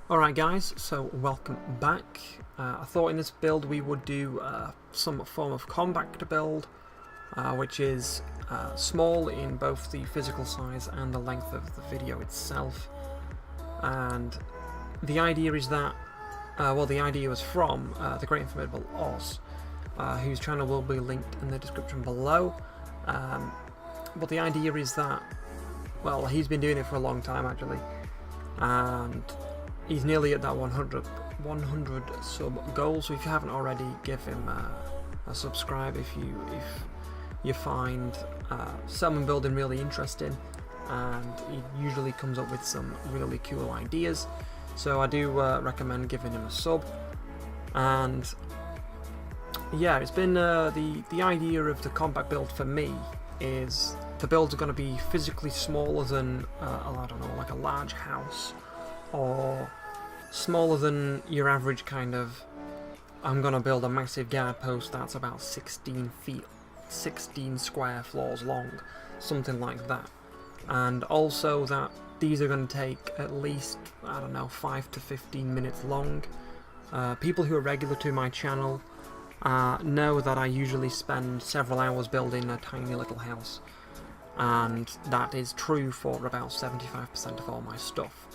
Alright guys, so welcome back. I thought in this build we would do some form of compact build, which is small in both the physical size and the length of the video itself. And the idea is that, the idea was from the great Formiddable Oz, whose channel will be linked in the description below. But the idea is that, well, he's been doing it for a long time actually, and he's nearly at that 100 sub goal, so if you haven't already, give him a subscribe if you find salmon building really interesting, and he usually comes up with some really cool ideas, so I do recommend giving him a sub. And yeah, it's been the idea of the compact build for me is the builds are going to be physically smaller than I don't know, like a large house, or smaller than your average kind of, I'm going to build a massive guard post that's about 16 feet, 16 square floors long, something like that. And also that these are going to take at least, I don't know, 5 to 15 minutes long. People who are regular to my channel know that I usually spend several hours building a tiny little house, and that is true for about 75% of all my stuff.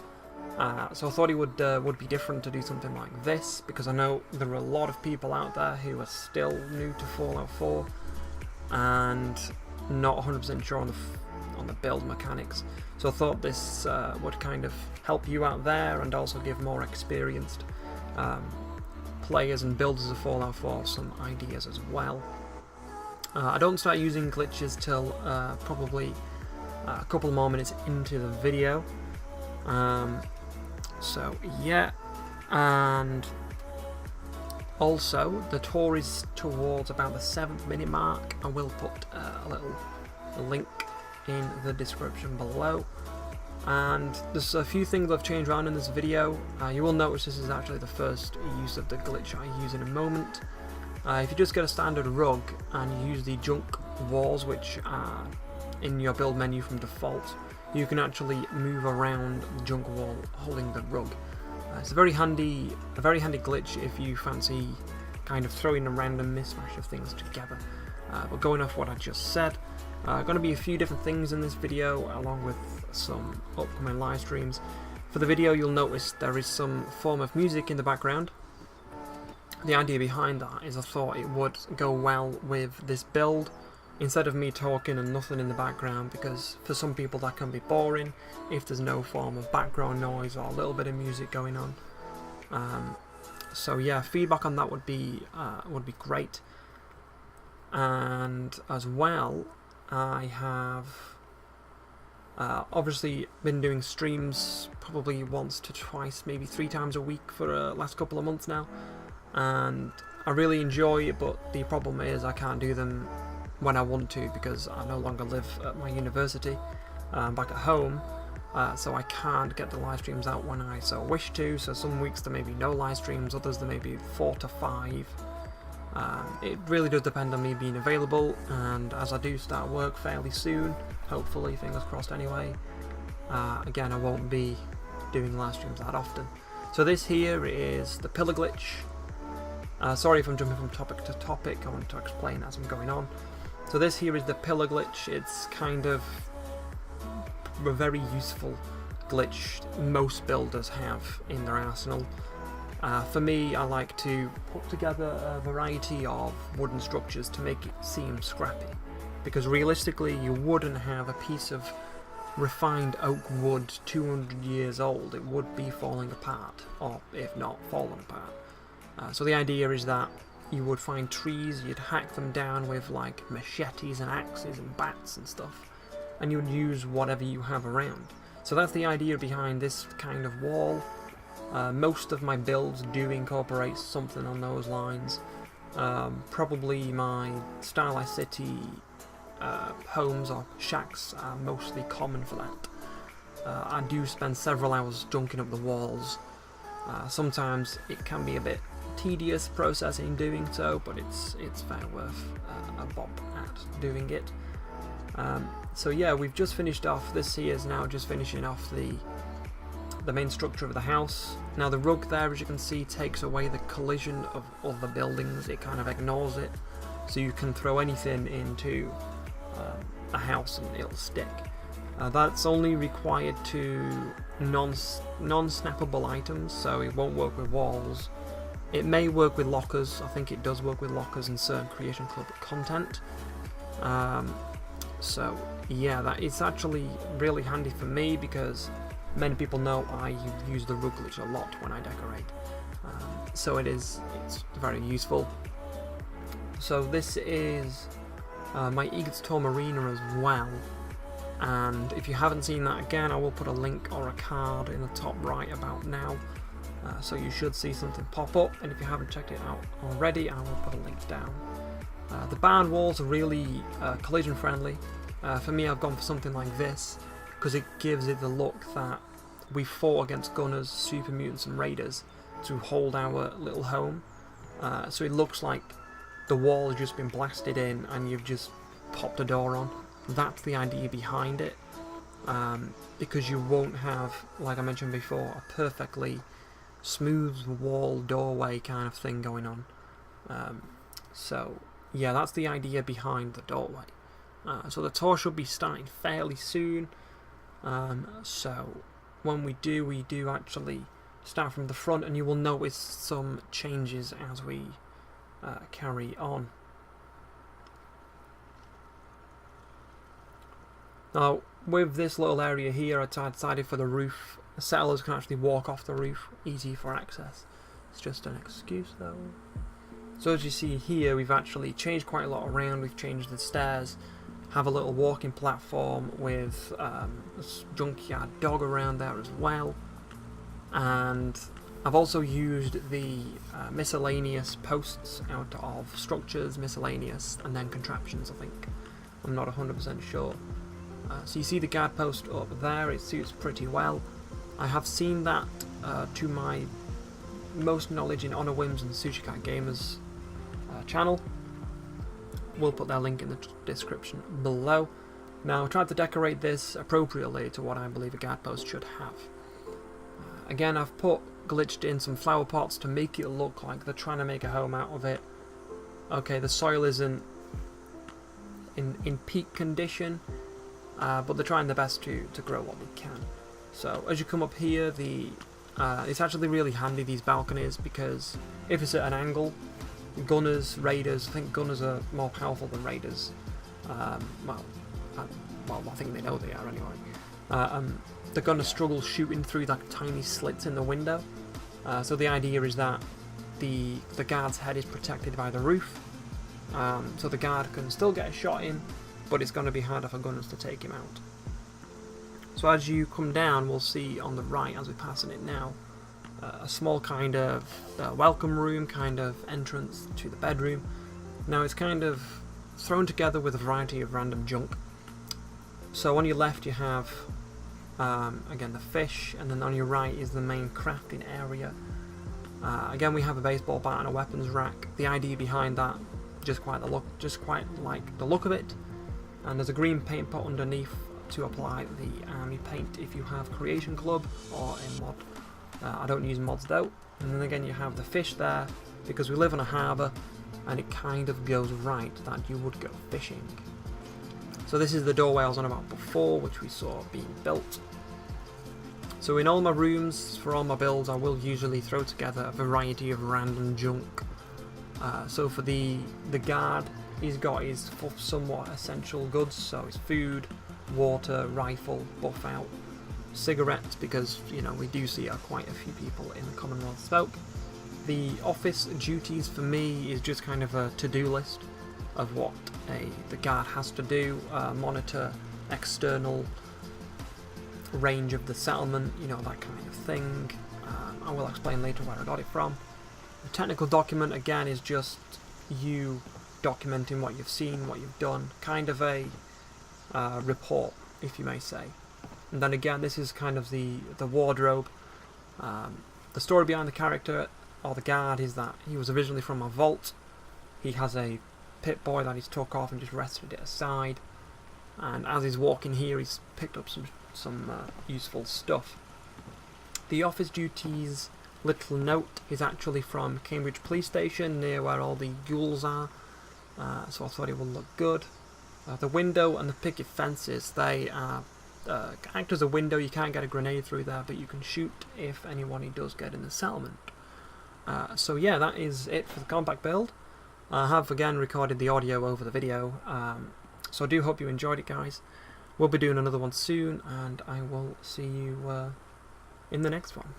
So I thought it would be different to do something like this, because I know there are a lot of people out there who are still new to Fallout 4 and not 100% sure on the build mechanics. So I thought this would kind of help you out there, and also give more experienced players and builders of Fallout 4 some ideas as well. I don't start using glitches till probably a couple more minutes into the video. So yeah, and also the tour is towards about the 7th minute mark. I will put a little link in the description below. And there's a few things I've changed around in this video. You will notice this is actually the first use of the glitch I use in a moment. If you just get a standard rug and you use the junk walls, which are in your build menu from default, you can actually move around the junk wall holding the rug. It's a very handy glitch if you fancy kind of throwing a random mismatch of things together. But going off what I just said, going to be a few different things in this video, along with some upcoming live streams. For the video, you'll notice there is some form of music in the background. The idea behind that is I thought it would go well with this build, instead of me talking and nothing in the background, because for some people that can be boring if there's no form of background noise or a little bit of music going on. So yeah, feedback on that would be great. And as well, I have obviously been doing streams probably once to twice, maybe 3 times a week for the last couple of months now, and I really enjoy it, but the problem is I can't do them when I want to, because I no longer live at my university, back at home, so I can't get the live streams out when I so wish to. So some weeks there may be no live streams, others there may be 4 to 5. It really does depend on me being available, and as I do start work fairly soon, hopefully, fingers crossed anyway, again I won't be doing live streams that often. So this here is the pillar glitch. Sorry if I'm jumping from topic to topic, I want to explain as I'm going on. So this here is the pillar glitch. It's kind of a very useful glitch most builders have in their arsenal. For me, I like to put together a variety of wooden structures to make it seem scrappy, because realistically you wouldn't have a piece of refined oak wood 200 years old. It would be falling apart, or if not falling apart. So the idea is that you would find trees, you'd hack them down with like machetes and axes and bats and stuff, and you would use whatever you have around. So that's the idea behind this kind of wall. Most of my builds do incorporate something on those lines. Probably my Starlight City homes or shacks are mostly common for that. I do spend several hours dunking up the walls. Sometimes it can be a bit tedious processing doing so, but it's fair worth a bob at doing it. So yeah, we've just finished off, this here is now just finishing off the the main structure of the house. Now the rug there, as you can see, takes away the collision of other buildings. It kind of ignores it, so you can throw anything into a house and it'll stick. That's only required to non-snappable items, so it won't work with walls. It may work with lockers. I think it does work with lockers in certain Creation Club content. So yeah, that is actually really handy for me because many people know I use the rug glitch a lot when I decorate. So it's very useful. So this is my Egrets Marina as well. And if you haven't seen that, again, I will put a link or a card in the top right about now. So you should see something pop up, and if you haven't checked it out already, I will put a link down. The barn walls are really collision friendly. For me, I've gone for something like this because it gives it the look that we fought against gunners, super mutants and raiders to hold our little home. So it looks like the wall has just been blasted in and you've just popped a door on. That's the idea behind it, because you won't have, like I mentioned before, a perfectly smooth wall doorway kind of thing going on. So yeah, that's the idea behind the doorway. So the tour should be starting fairly soon. So when we do actually start from the front, and you will notice some changes as we carry on. Now, with this little area here, I decided for the roof, the settlers can actually walk off the roof, easy for access. It's just an excuse though. So as you see here, we've actually changed quite a lot around. We've changed the stairs, have a little walking platform with a junkyard dog around there as well. And I've also used the miscellaneous posts out of structures, miscellaneous, and then contraptions, I think. I'm not 100% sure. So you see the guard post up there, it suits pretty well. I have seen that to my most knowledge in Honor Whims and Sushi Cat Gamers channel. We'll put their link in the description below. Now I tried to decorate this appropriately to what I believe a guard post should have. Again, I've glitched in some flower pots to make it look like they're trying to make a home out of it. Okay, the soil isn't in peak condition, but they're trying their best to grow what they can. So as you come up here, it's actually really handy, these balconies, because if it's at an angle, gunners, raiders, I think gunners are more powerful than raiders. Well, I think they know they are anyway. They're going to struggle shooting through that tiny slits in the window. So the idea is that the guard's head is protected by the roof, so the guard can still get a shot in, but it's going to be harder for gunners to take him out. So as you come down, we'll see on the right, as we're passing it now, a small kind of welcome room, kind of entrance to the bedroom. Now it's kind of thrown together with a variety of random junk. So on your left you have, again, the fish, and then on your right is the main crafting area. Again, we have a baseball bat and a weapons rack. The idea behind that, just quite like the look of it. And there's a green paint pot underneath to apply the army paint if you have Creation Club or a mod. I don't use mods though. And then again you have the fish there, because we live on a harbour and it kind of goes right that you would go fishing. So this is the doorway I was on about before, which we saw being built. So in all my rooms, for all my builds, I will usually throw together a variety of random junk. So for the guard, he's got his somewhat essential goods, so his food, water, rifle, buff out, cigarettes, because you know we do see quite a few people in the Commonwealth smoke. The office duties for me is just kind of a to-do list of what the guard has to do, monitor external range of the settlement, you know, that kind of thing. I will explain later where I got it from. The technical document, again, is just you documenting what you've seen, what you've done, kind of a report, if you may say. And then again, this is kind of the wardrobe. The story behind the character, or the guard, is that he was originally from a vault. He has a pit boy that he's took off and just rested it aside. And as he's walking here, he's picked up some useful stuff. The office duties little note is actually from Cambridge Police Station, near where all the ghouls are, so I thought it would look good. The window and the picket fences, they act as a window. You can't get a grenade through there, but you can shoot if anyone does get in the settlement. So yeah, that is it for the compact build. I have again recorded the audio over the video, so I do hope you enjoyed it, guys. We'll be doing another one soon, and I will see you in the next one.